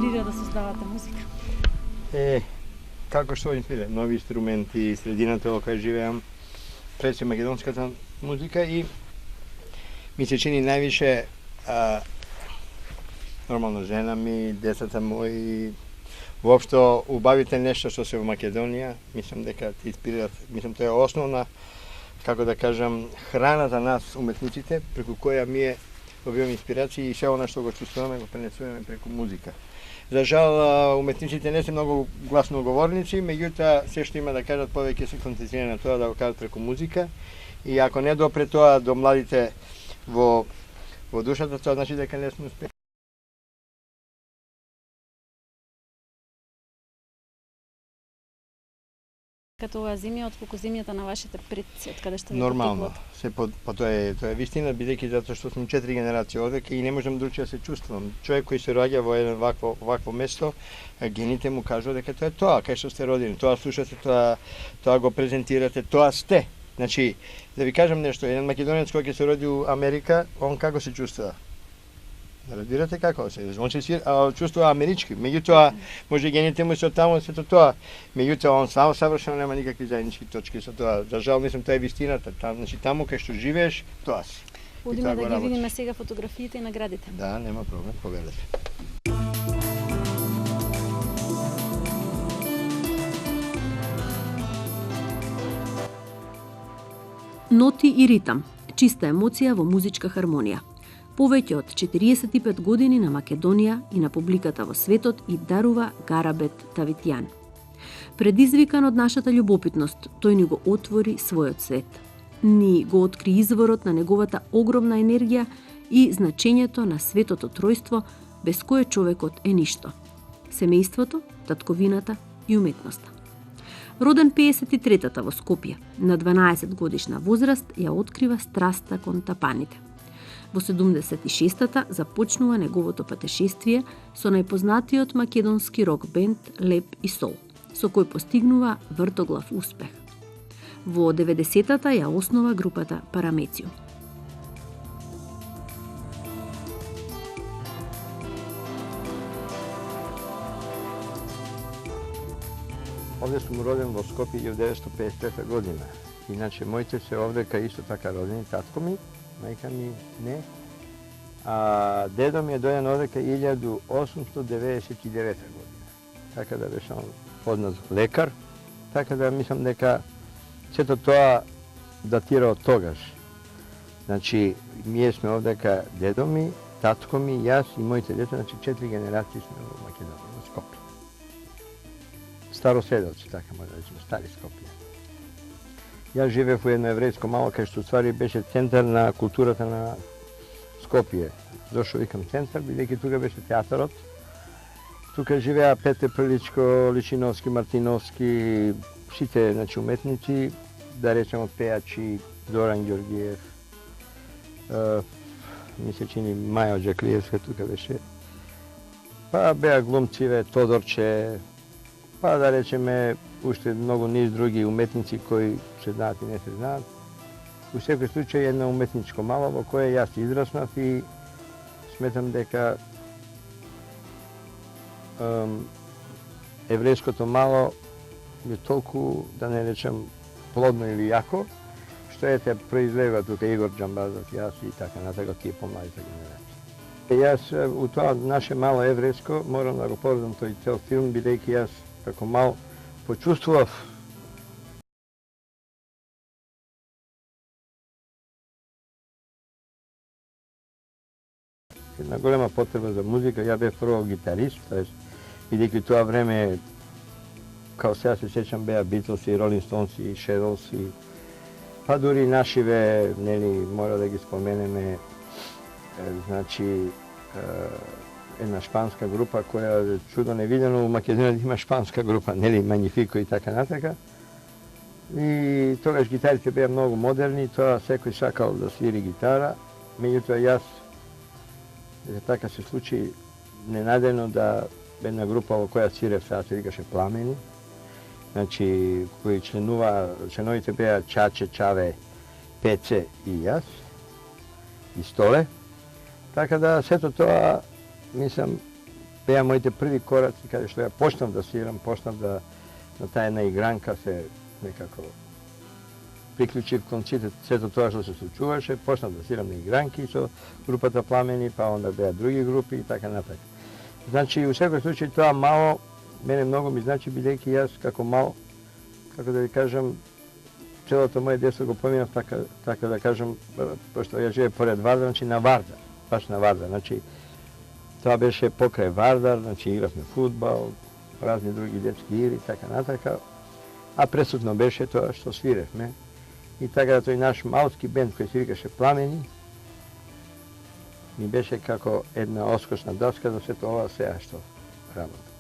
инспирира да создавате музика? Како што инспирира? Нови инструменти, средината во која живеам, пред се македонската музика и ми се чини највише нормално жена ми, децата мои, воопшто убавите нешто што се во Македонија, мислам дека ти инспирират, мислам тоа е основна, како да кажам, храна за нас уметниците, преку која ние добиваме инспирација и се она што го чувствуваме го пренесуваме преку музика. За жал, уметниците не се многу гласноговорници, меѓутоа се што има да кажат повеќе се концентрира на тоа да го кажат преку музика и ако не допре тоа до младите во душата, тоа значи дека не сме успели. Като оваа земја, отколку земјата на вашите предци, од каде што ви Нормално, потеклот? Тоа е вистина, бидејќи затоа што сум 4 генерации одека и не можам другче да се чувствувам. Човек кој се раѓа во едно вакво место, гените му кажува дека тоа е тоа, кај што сте родени, тоа слушате, тоа го презентирате, тоа сте. Значи, да ви кажам нешто, еден македонец кој ќе се роди у Америка, он како се чувствува? Разбирате како се? Он се чувствува амерички, меѓутоа може гените му се од таму сето тоа. Меѓутоа он само совршено нема никакви заеднички точки со тоа. За жал мислам тоа е вистината. Значи таму кај што живееш, тоа си. Одиме да ги видиме сега фотографиите и наградите. Да, нема проблем, повелете. Ноти и ритам. Чиста емоција во музичка хармонија. Повеќе од 45 години на Македонија и на публиката во светот и дарува Гарабет Тавитјан. Предизвикан од нашата љубопитност, тој ни го отвори својот свет. Ни го откри изворот на неговата огромна енергија и значењето на светото тројство без кое човекот е ништо. Семејството, татковината и уметноста. Роден 53-та во Скопје, на 12 годишна возраст ја открива страста кон тапаните. Во 76-та започнува неговото патешествие со најпознатиот македонски рок бенд Леп и Сол, со кој постигнува вртоглав успех. Во 90-та ја основа групата Парамециум. Овде сум роден во Скопје 1953 година. Иначе моите се овдека исто така родени, татко ми, мајка ми не. А дедо ми е дојден овдека 1899 година. Така да беше он познат лекар, така да мислам дека сето тоа датира од тогаш. Значи, ние сме овдека дедо ми, татко ми, јас и моите деца, значи 4 генерации сме во Македонија, во Скопје. Староседовци, така може да речеме, стари Скопје. Јас живеев во едно еврејско мало, кај што ствари беше центар на културата на Скопје. Зошто викам центар, бидејќи тука беше театарот. Тука живеа Петре Приличко, Личиновски, Мартиновски, сите значи уметници, да речеме пеачи, Доран Ѓоргиев, ми се чини Маја Џаклиевска тука беше. Па беа глумциве, Тодорче, па да речеме уште многу низ други уметници кои се знаат и не се знаат. У секој случај едно уметничко мало во кое јас израснав и сметам дека еврејското мало е толку, да не речем, плодно или јако, што ете произлева тука Игор Џамбазов, јас и така натака тие помладите генерации. Јас у тоа наше мало еврејско морам да го поредам тој цел филм, бидејќи јас како мал почувствував една голема потреба за музика. Ја бев прво гитарист, бидејќи тоа време, као сега се сеќам, беа Битлс и Ролинг Стоунс и Шедлс и па дури нашиве, нели, мора да ги споменеме, значи една шпанска група која чудо невидено у Македонија има шпанска група, нели, Магнифико и така натака. И тогаш гитарите беа многу модерни, тоа секој сакал да свири гитара, меѓутоа јас така се случи ненадено да една група во која свирев, сега се викаше Пламени, значи кои членовите беа Чаче, Чаве, Пеце и јас, и Столе. Така да сето тоа, мислам, беа моите први кораци каде што ја почнав да свирам, почнав да на таа една игранка се некако приклучив кон сето тоа што се случуваше, почнав да свирам на игранки со групата Пламени, па онда беа други групи и така натака. Значи, у секој случај тоа мало, мене многу ми значи, бидејќи јас како мал, како да ви кажам, целото моје детство го поминав така да кажам, пошто ја живеев поред Вардар, значи на Вардар, баш на Вардар, значи тоа беше покрај Вардар, значи игравме фудбал, разни други детски игри, така натака, а пресутно беше тоа што свиревме. И така да тој наш малски бенд кој се викаше Пламени, ми беше како една оскочна доска за сето ова сега што работа.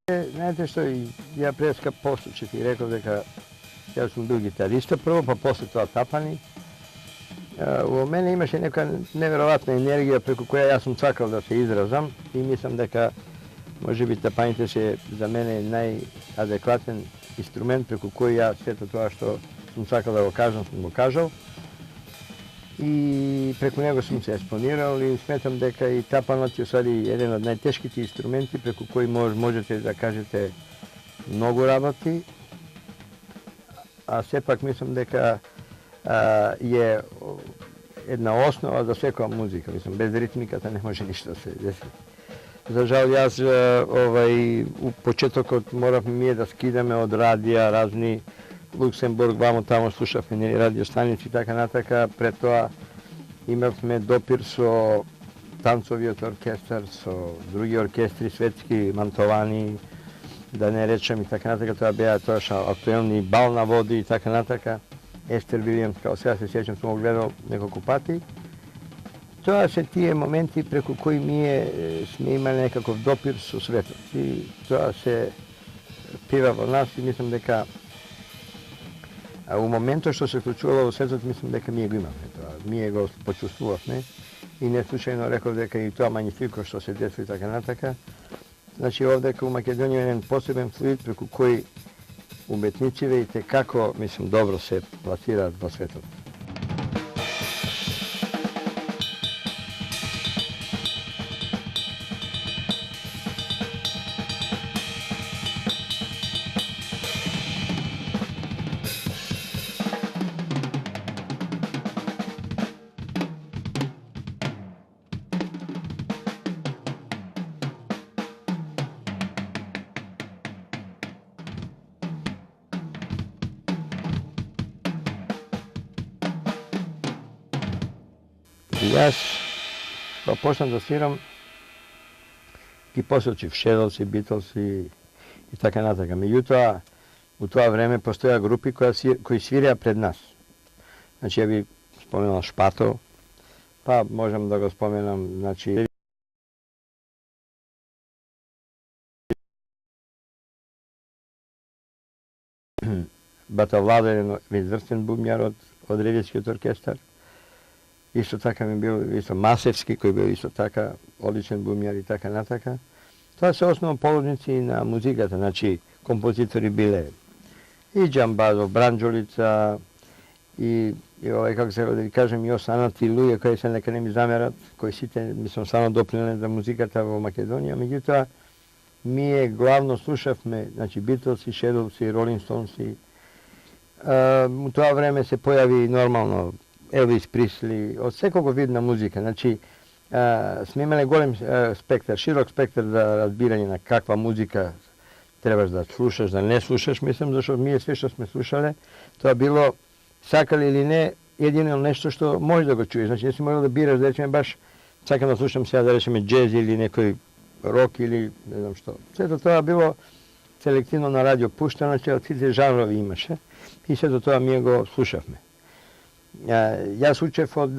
Знаете што, ја преска послушав и реков дека јас сум бил гитариста прво, па после тоа тапани. Во мене имаше нека неверојатна енергија преку која јас сум сакал да се изразам и мислам дека можеби тапаните се за мене најадекватен инструмент преку кој ја сето тоа што сум сакал да го кажам, сум го кажал. И преку него сум се експонирал и сметам дека и тапанот е усади еден од најтешките инструменти преку кои можете да кажете многу работи, а сепак мислам дека е една основа за секоја музика. Мислам, без ритмиката не може ништо да се деси. За жал, јас у почетокот моравме ние да скидаме од радија разни Луксембург, вамо тамо слушавме радиостаници и така натака. Пред тоа имавме допир со танцовиот оркестар, со други оркестри светски, Мантовани, да не речем и така натака. Тоа беа актуелни Бал на води и така натака. Естер Вилијамс, као сега се сеќам, сум го гледал неколку пати. Тоа се тие моменти преку кои ние сме имали некаков допир со светот. И тоа се пива во нас и мислам дека у моментот што се случувало во светот, мислам дека ние го имавме тоа. Ние го почувствувавме и не случајно реков дека и тоа магнифико што се десува и така натака. Значи овде у Македонија е еден посебен флуид преку кој уметниците и како, мислам, добро се пласираат во светот. И јас, кога почнав да свирам, ги посочив Шедлс и Битлс и така натака. Меѓутоа, у тоа време постоја групи кои свиреа пред нас. Значи, ја би споменал Шпато, па можам да го споменам, значи, Бата Владен, изврстен бубњар од Ревискиот оркестар. Исто така ми бил Масевски, кој бил исто така одличен бубњар и така натака. Тоа се основно полудници на музиката, значи композитори биле и Џамбазов, Бранџолица и како се да ви кажем, и останати луѓе кои се нека не ми замерат, кои сите мислам само допринеле за музиката во Македонија, меѓутоа ние главно слушавме, значи Битлси, Шедлси, Ролинг Стоунси. У тоа време се појави нормално Елвис Присли, од секој вид на музика. Значи, сме имале голем спектар, широк спектар за разбирање на каква музика требаш да слушаш, да не слушаш, мислам, зашто ние све што сме слушале, тоа било, сакали или не, едино нешто што можеш да го чуеш. Значи, не си можел да бираш, да речеме, баш сакам да слушам сега, да речеме, джез или некој рок или не знам што. Сето тоа било селективно на радио пуштано, че од сите жанрови имаше и сето тоа ние го слушавме. Јас учев од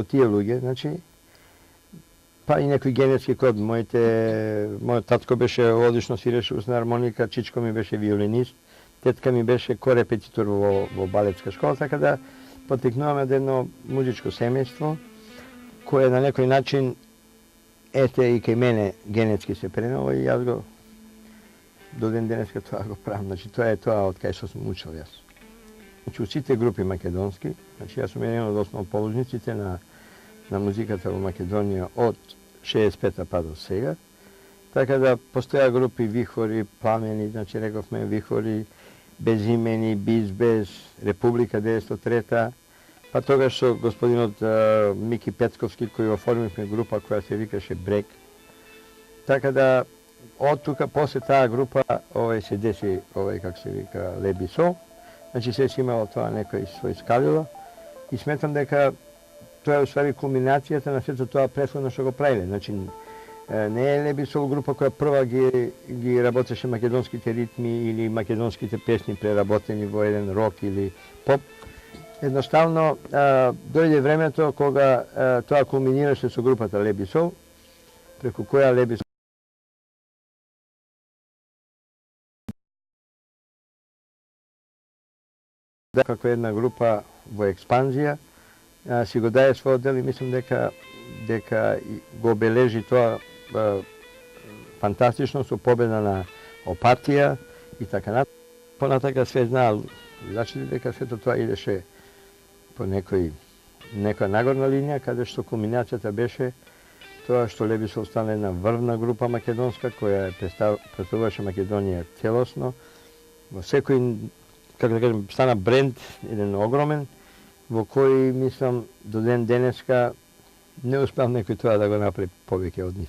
тие луѓе, значи, па и некој генетски код. Мојот татко беше одлично свиреше усна хармоника, чичко ми беше виолинист, тетка ми беше корепетитор во балетска школа, така да потекнуваме од едно музичко семејство, кое на некој начин, ете и кај мене генетски се пренело и јас го до ден денеска тоа го правам. Значи тоа е тоа од кај што сум учил јас. Значи у сите групи македонски, значи јас сум еден од основоположниците на музиката во Македонија од 65-та па до сега. Така да постоја групи Вихори, Пламени, значи рековме Вихори, Безимени, Бизбез, Република 903-та, па тогаш со господинот Мики Петковски кој оформивме група која се викаше Брек. Така да од тука после таа група се деси како се вика Леби Сол. Значи се си имало тоа некој свој скалило и сметам дека тоа е усвари кулминацијата на сето тоа претходно што го правиле. Значи не е Леби Сол група која прва ги работеше македонските ритми или македонските песни преработени во еден рок или поп. Едноставно дојде времето кога тоа кулминираше со групата Леби Сол, преку која Леби Сол како една група во експанзија, си го даде својот дел и мислам дека го обележи тоа фантастично со победа на Опатија и така натаму. Понатака све знаел, значи дека сето тоа идеше по некоја нагорна линија, каде што кулминацијата беше тоа што Леби Сол стана една врвна група македонска, која представуваше Македонија целосно. Во секој, како да кажем, стана бренд, еден огромен, во кој, мислам, до ден денеска не успеал некој тоа да го направи повеќе од нив.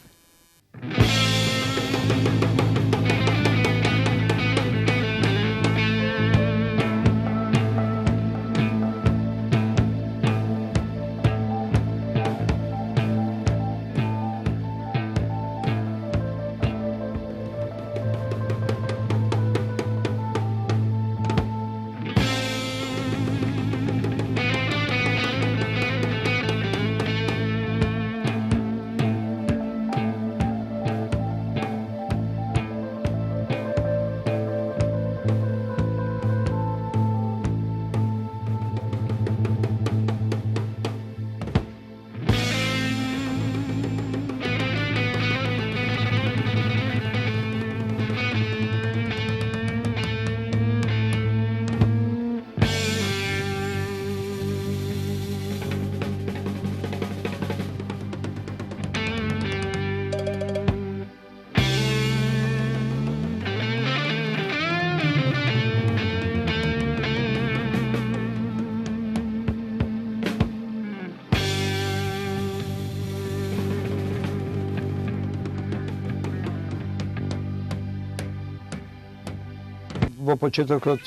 Во почетокот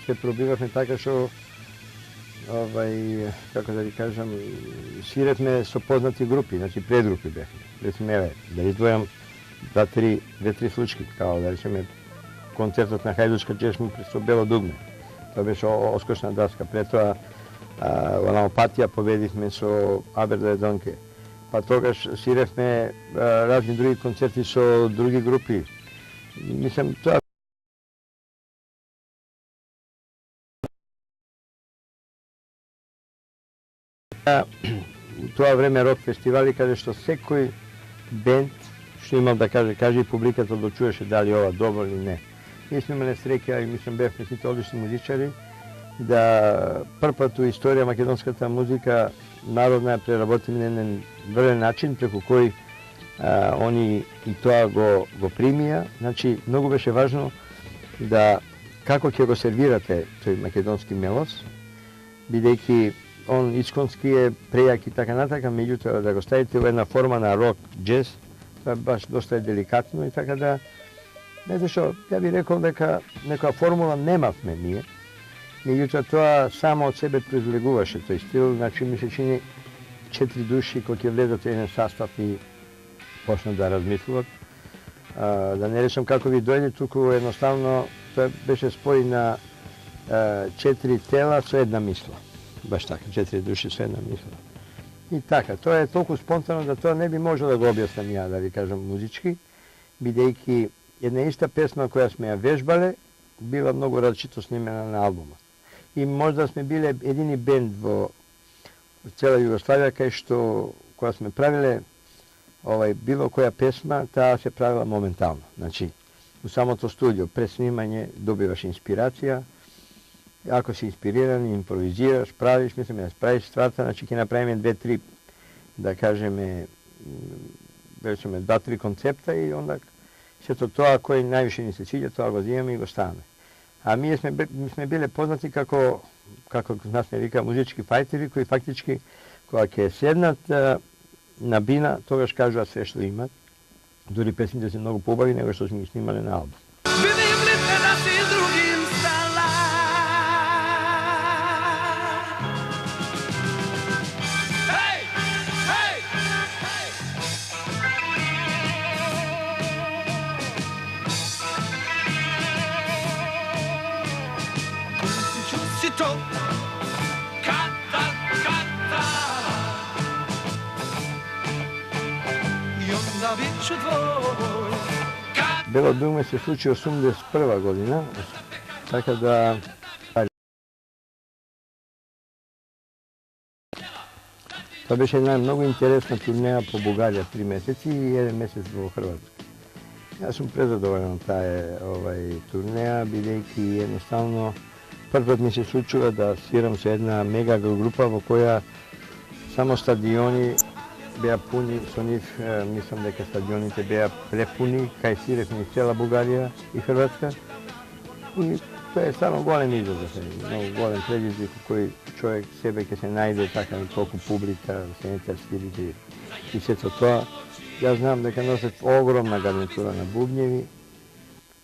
се пробивавме така што како да ви кажам, свиревме со познати групи, значи предгрупи бевме. Речеме, да издвојам две-три случаи, као да речеме концертот на Хајдучка чешма со Бело дугме. Тоа беше оскошна даска. Пред тоа на Опатија победивме со Абердо Донке. Па тогаш свиревме разни други концерти со други групи. Мислам, тоа у тоа време рок фестивали каде што секој бенд што имал да каже и публиката одлучуваше дали ова добро или не. Ние сме имале среќа и мислам бевме сите одлични музичари да првпат у историја македонската музика народна ја преработи на еден врвен начин преку кој они и тоа го примија. Значи многу беше важно да како ќе го сервирате тој македонски мелос, бидејќи он исконски е прејак и така натака, меѓутоа да го ставите во една форма на рок, джез, тоа баш доста е деликатно и така да Знаете што, ја би рекол дека нека формула немавме ние, меѓутоа тоа само од себе произлегуваше тој стил, значи ми се чини 4 души кои ќе влезат во еден состав и почнат да размислуват. Да не речам како ви дојде, туку едноставно тоа беше спој на 4 тела со една мисла. Баш така, 4 души со една мисла. И така, тоа е толку спонтано да тоа не би можел да го објаснам ја, да ви кажам музички, бидејќи една иста песма која сме ја вежбале, била многу различито снимена на албумот. И можда сме биле едини бенд во цела Југославија кај што кога сме правиле било која песма, таа се правила моментално. Значи, у самото студио, пред снимање добиваш инспирација, ако си инспириран, импровизираш, правиш, мислиме да справиш стварта, значи ќе направиме 2-3, да кажеме, речеме 2-3 концепта и онда сето тоа кој највише ни се свиѓа, тоа го земаме и го ставаме. А ние сме биле познати како нас не вика музички фајтери, кои фактички кога ќе седнат на бина, тогаш кажуваат све што имат. Дури песните се многу побави него што сме ги снимале на албум. Бело думе се случи 81 година, така да тоа беше една многу интересна турнеја по Бугарија 3 месеци и 1 месец во Хрватска. Јас сум презадоволен од таа турнеја, бидејќи едноставно првпат ми се случува да свирам со една мега група во која само стадиони беа пуни, со нив мислам дека стадионите беа препуни, кај свиревме цела Бугарија и Хрватска. И тоа е само голем изазов, многу голем предизвик кој човек себе ќе се најде така на толку публика, се свирите и сето тоа. Јас знам дека носев огромна гарнитура на бубњеви.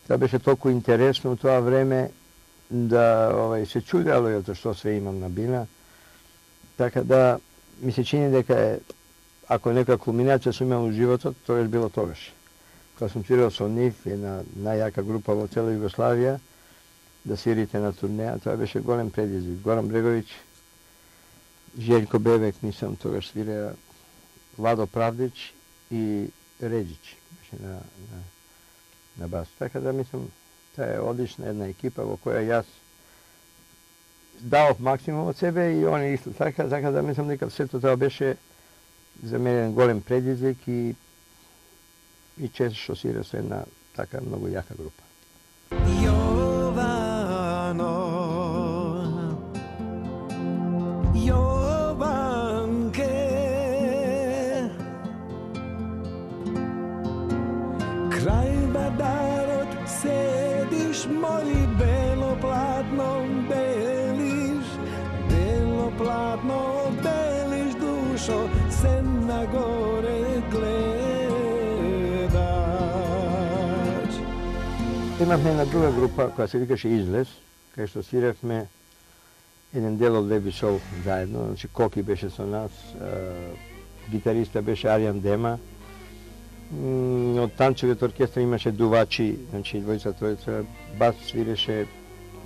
Тоа беше толку интересно у тоа време да се чудело ја што све имам на бина. Така да ми се чини дека ако нека кулминација сум имал у животот, тоа е било тогаш. Кога сум свирал со нив, една најака група во цела Југославија, да свирите на турнеја, тоа беше голем предизвик. Горан Бреговиќ, Желјко Бебек, мислам, тогаш свиреа Владо Правдич и Реđić беше на бас. Така да мислам, тоа е одлична една екипа во која јас давав максимум од себе и они исто така да мислам дека сето тоа беше за мене голем предизвик и често што свира со една така многу јака група. Kraj badarot sediš, moji belo platno beliš dušo, se na gore gledaš. Имавме една друга група која се викаше Излез, кај што свиревме еден дел од Леби Шоу заедно, значи Коки беше со нас, гитариста беше Аријан Дема, од танчевиот оркестар имаше дувачи, значи двојца, тројца, бас свиреше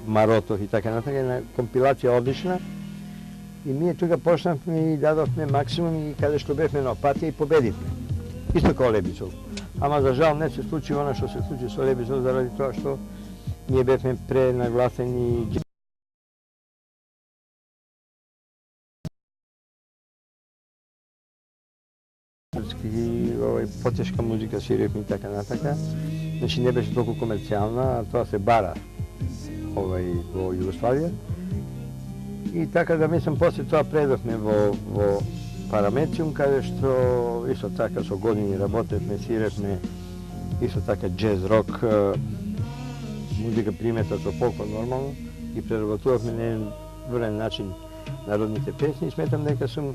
Маротов и така натака, една компилација одлична. И ние тука почнавме и дадовме максимум и каде што бевме на патија и победивме. Исто како Лебичов. Ама за жал не се случи она што се случи со Лебичов заради тоа што ние бевме пренагласени. И потешка музика свиревме и така натака. Значи не беше толку комерцијална, а тоа се бара во Југославија. И така да мислам, после тоа предовме во Параметриум, каде што исто така со години работевме, свиревме исто така джез, рок, музика примета со фолклор нормално и преработувавме на еден врен начин народните песни и сметам дека сум,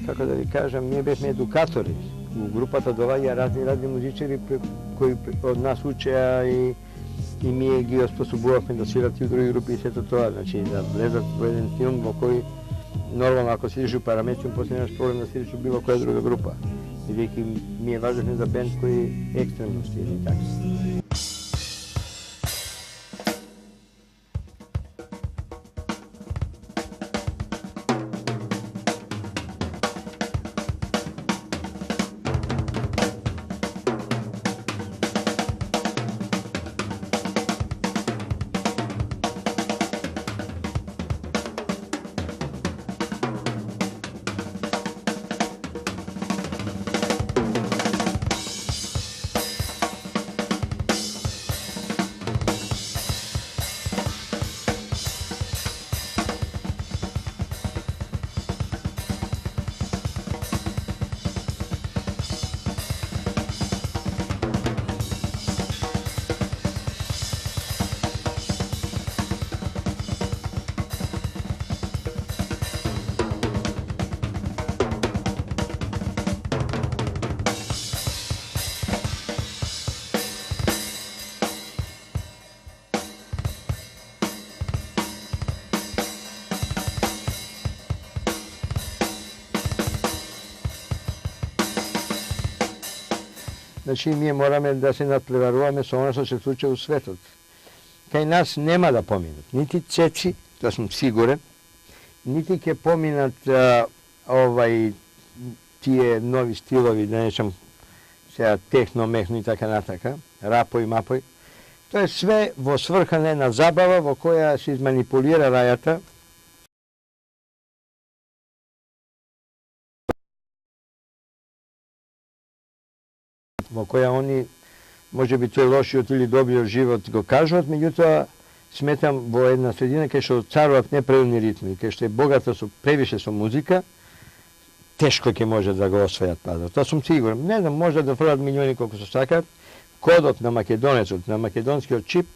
како да ви кажам, ние бевме едукатори. У групата доаѓа разни музичари кои од нас учеа и ние ги оспособувавме да свират и у други групи и сето тоа, значи да влезат во еден филм во кој нормално ако свириш у Параметиум, после немаш проблем да свириш у било која друга група. Бидејќи ми е важно за бенд кој екстремно свири и така. Значи, ние мораме да се надпреваруваме со оно што се случува у светот. Кај нас нема да поминат нити цеци, тоа сум сигурен, нити ќе поминат тие нови стилови, да нечам сега техно, мехно и така натака, рапој, мапој. Тоа е све во сврха на една забава во која се изманипулира рајата, во која они, може би тој лошиот или добриот живот го кажуват, меѓутоа сметам во една средина кај што царуват неправилни ритми, кај што е богата превише со музика, тешко ќе може да го освојат пазар. Тоа сум сигурен. Не знам, може да фрлат милиони колку се сакат. Кодот на македонецот, на македонскиот чип,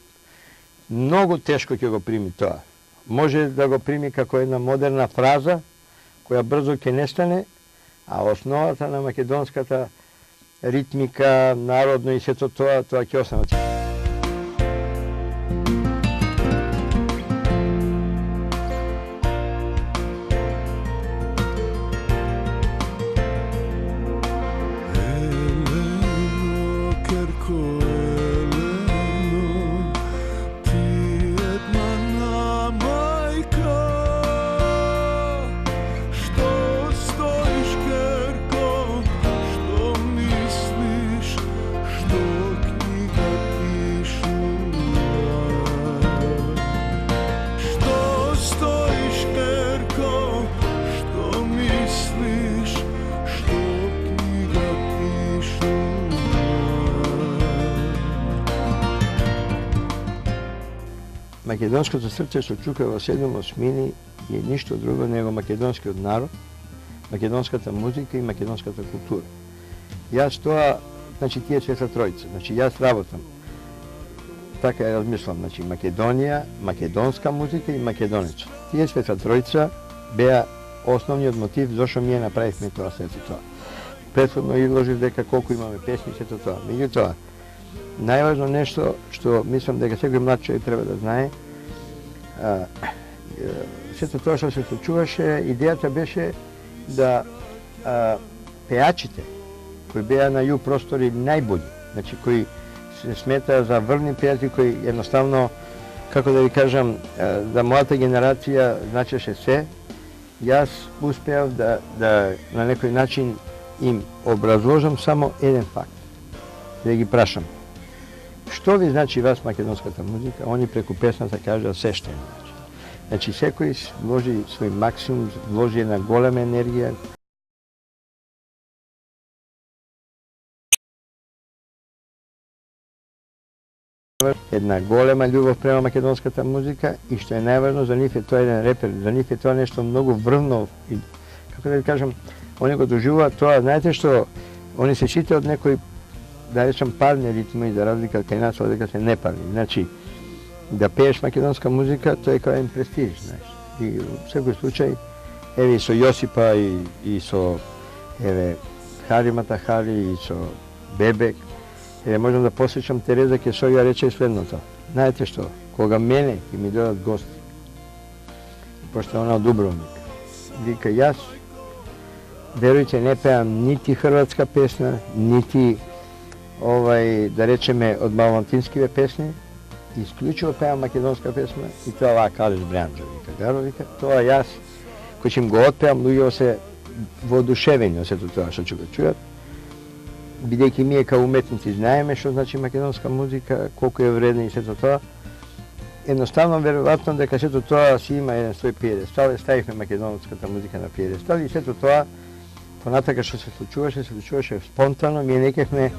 многу тешко ќе го прими тоа. Може да го прими како една модерна фраза, која брзо ќе нестане, а основата на македонската ритмика, народно и сето тоа ќе остане. Македонското срце што чука во 7 осмини е ништо друго него македонскиот народ, македонската музика и македонската култура. Јас тоа, значи тие света тројца, значи јас работам. Така ја размислам, значи Македонија, македонска музика и македонец. Тие света тројца беа основниот мотив зашто ние направивме тоа сето тоа. Претходно изложив дека колку имаме песни сето тоа. Меѓутоа, најважно нешто што мислам дека секој млад човек треба да знае, сето тоа што се случуваше, идејата беше да пеачите кои беа на југ простори најбољи, значи кои се смета за врни пејачи, кои едноставно, како да ви кажам, за мојата генерација значеше се, јас успеав да на некој начин им образложам само еден факт, да ги прашам. Што ви значи вас македонската музика? Они преку песната кажа се што значи. Значи секој вложи свој максимум, вложи една голема енергија. Една голема љубов према македонската музика и што е најважно за нив е тоа еден репер, за нив е тоа нешто многу врвно и како да ви кажам, они го доживуваат тоа, знаете што, они се читаат од некој, да речам, парни ритми, за разлика кај нас дека се непарни. Значи, да пееш македонска музика, тоа е како еден престиж, знаеш. И во секој случај, еве и со Јосипа и со еве Харимата Хари и со Бебек Можам да посеќам Тереза Кесоја рече следното. Знаете што, кога мене ќе ми дојдат гости, пошто она од Дубровник, вика јас, верујте, не пеам нити хрватска песна, нити да речеме од малвантинскиве песни, исклучиво пеам македонска песна и тоа оваа Калеш Брјанџо, вика Гаро, вика, тоа јас, кој ќе им го отпеам, луѓето се воодушевени од сето тоа што ќе го чујат, бидејќи ние као уметници знаеме што значи македонска музика, колку е вредна и сето тоа, едноставно веројатно дека сето тоа си има еден свој пиедестал, ставивме македонската музика на пиедестал и сето тоа понатака што се случуваше спонтано, ние некевме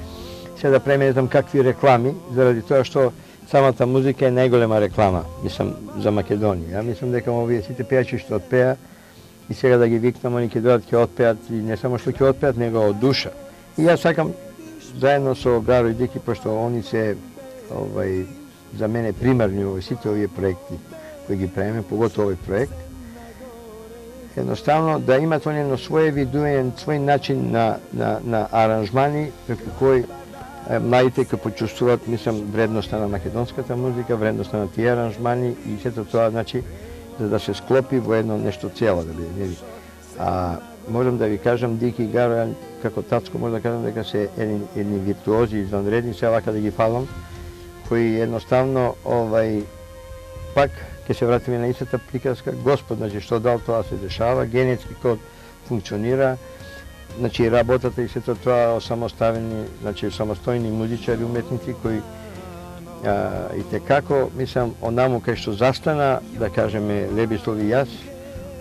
се да преме не знам какви реклами, заради тоа што самата музика е најголема реклама, мислам, за Македонија. Ја мислам дека овие сите пејачи што отпеа и сега да ги викнам, они ќе дојдат ќе отпеат и не само што ќе отпеат, него од душа. И јас сакам заедно со Гаро и Дики, пошто они се за мене примерни во сите овие проекти кои ги правиме, поготово овој проект, едноставно да имат они на своје видување, свој начин на аранжмани, преку кој младите ќе почувствуваат, мислам, вредноста на македонската музика, вредноста на тие аранжмани и сето тоа, значи, за да се склопи во едно нешто цело да биде. А можам да ви кажам, Дики и Гаро, како тацко можам да кажам дека се едни виртуози извънредни, се вака да ги фалам, кои едноставно, пак ќе се вратиме на истата приказка, Господ, значи, што дал тоа се дешава, генетски код функционира, значи, работата и сето тоа самоставени, значи, самостојни музичари, уметници кои и текако, мислам, онаму кај што застана, да кажеме, Лебислав и јас,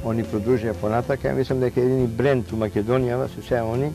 они продолжија понатака, ја мислам дека едини бренд у Македонија се сега они.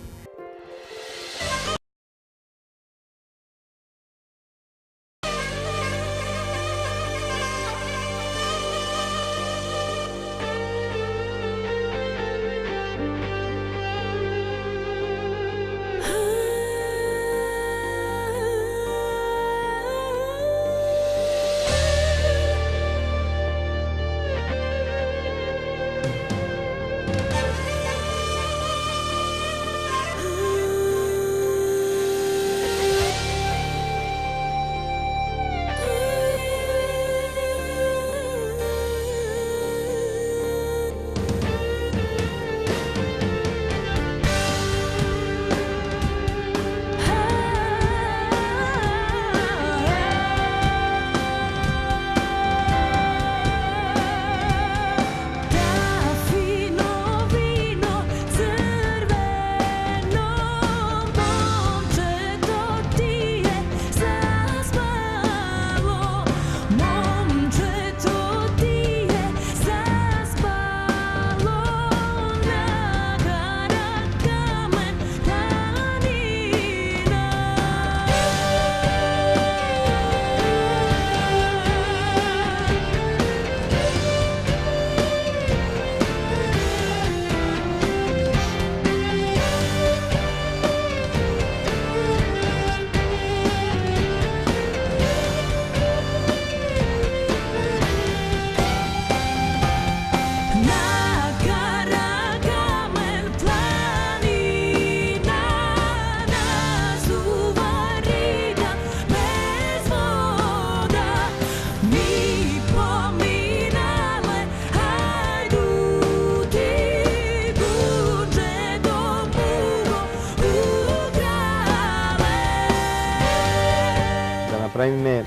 Правиме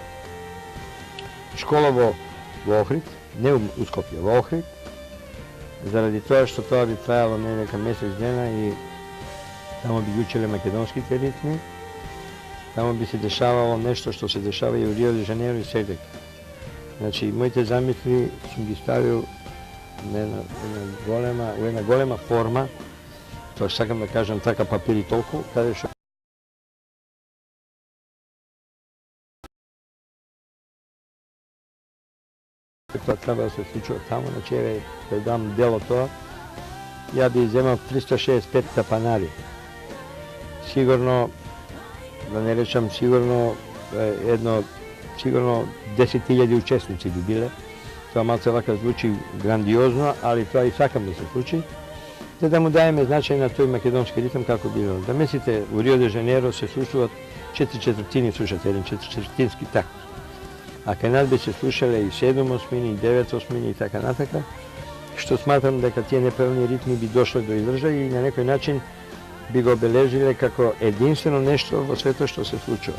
школа во Охрид, не у Скопје, во Охрид, заради тоа што тоа би трајало нека месец дена и тамо би учеле македонските ритми, тамо би се дешавало нешто што се дешава и у Рио де Жанеиро и Седек. Значи, моите замисли сум ги ставил на една голема форма, тоа сакам да кажам така папири толку, каде што тоа треба да се случува таму, значи еве да дам дел од тоа, ја би земал 365 тапанари. Сигурно, да не речам сигурно, сигурно 10.000 учесници би биле. Тоа малце вака звучи грандиозно, али тоа и сакам да се случи. За да му даеме значај на тој македонски ритм како било. Да мислите, у Рио де Жанеиро се случуваат 4/4 слушате, еден 4/4 такт. А кај нас би се слушале и 7/8, и 9/8 и така натака, што сматам дека тие неправилни ритми би дошле до изражај и на некој начин би го обележиле како единствено нешто во светот што се случува.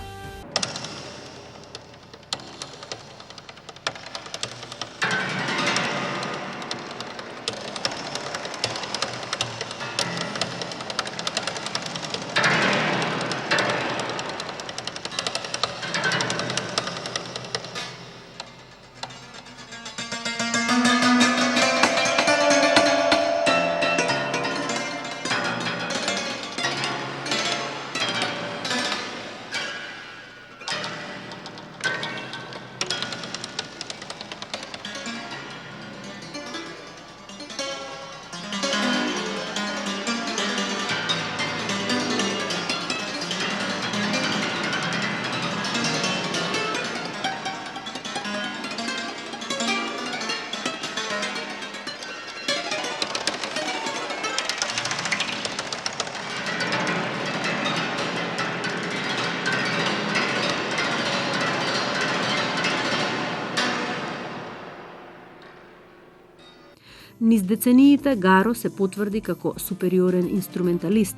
Низ децениите Гаро се потврди како супериорен инструменталист,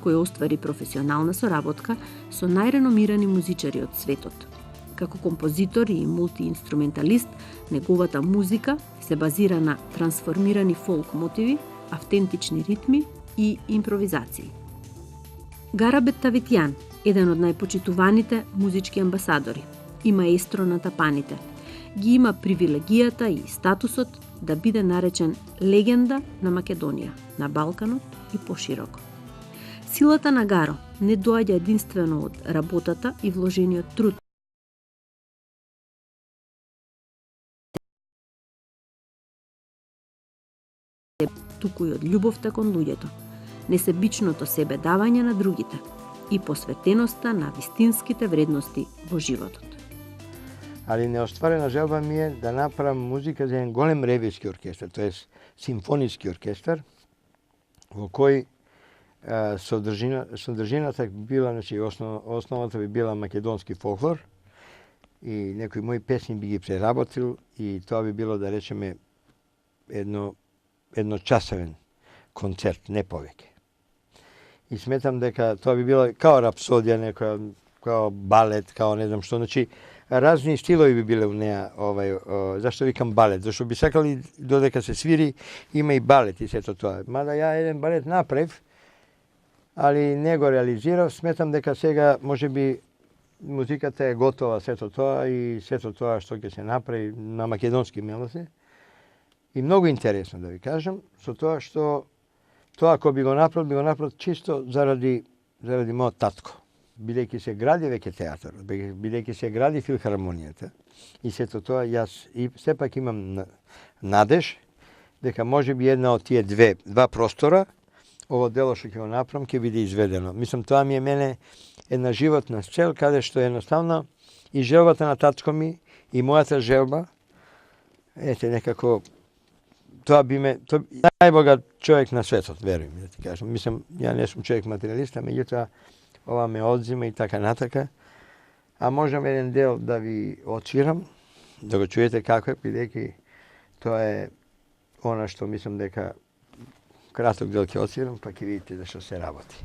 кој оствари професионална соработка со најреномирани музичари од светот. Како композитор и мултиинструменталист, неговата музика се базира на трансформирани фолк мотиви, автентични ритми и импровизации. Гарабет Тавитјан, еден од најпочитуваните музички амбасадори и маестро на тапаните, ги има привилегијата и статусот да биде наречен легенда на Македонија, на Балканот и пошироко. Силата на Гаро не доаѓа единствено од работата и вложениот труд, туку и од љубовта кон луѓето, несебичното себе давање на другите и посветеноста на вистинските вредности во животот. Ali neostvarena želba mi je da napravim muzika za jedan golem revijski orkestar, to je simfonijski orkestar, во кој содржината би била, значи основата би била македонски фолклор и некои мои песни би ги преработил и тоа би било, да речеме, едночасовен концерт, не повеќе. И сметам дека тоа би било као рапсодија, некоја, као балет, као не знам што, значи разни стилови би биле у неа, зашто викам балет, зашто би сакали додека се свири, има и балет и сето тоа. Мада ја еден балет направив, али не го реализирав, сметам дека сега можеби музиката е готова, сето тоа и сето тоа што ќе се направи на македонски мелоди. И многу интересно да ви кажам, со тоа што тоа ако би го направил чисто заради мојот татко. Бидејќи се гради веќе театарот, бидејќи се гради филхармонијата и сето тоа, јас и сепак имам надеж дека можеби една од тие два простора, ово дело што ќе го направам, ќе биде изведено. Мислам, тоа ми е мене една животна цел, каде што едноставно и желбата на татко ми и мојата желба, некако тоа би ме најбогат човек на светот, веруjem да ти кажам. Мислам, ја не сум човек материјалист, меѓутоа ова ме одзима и така натака. А можам еден дел да ви отсвирам, да го чуете како е, бидејќи тоа е она што мислам дека краток дел ќе отсвирам, па ќе видите за што се работи.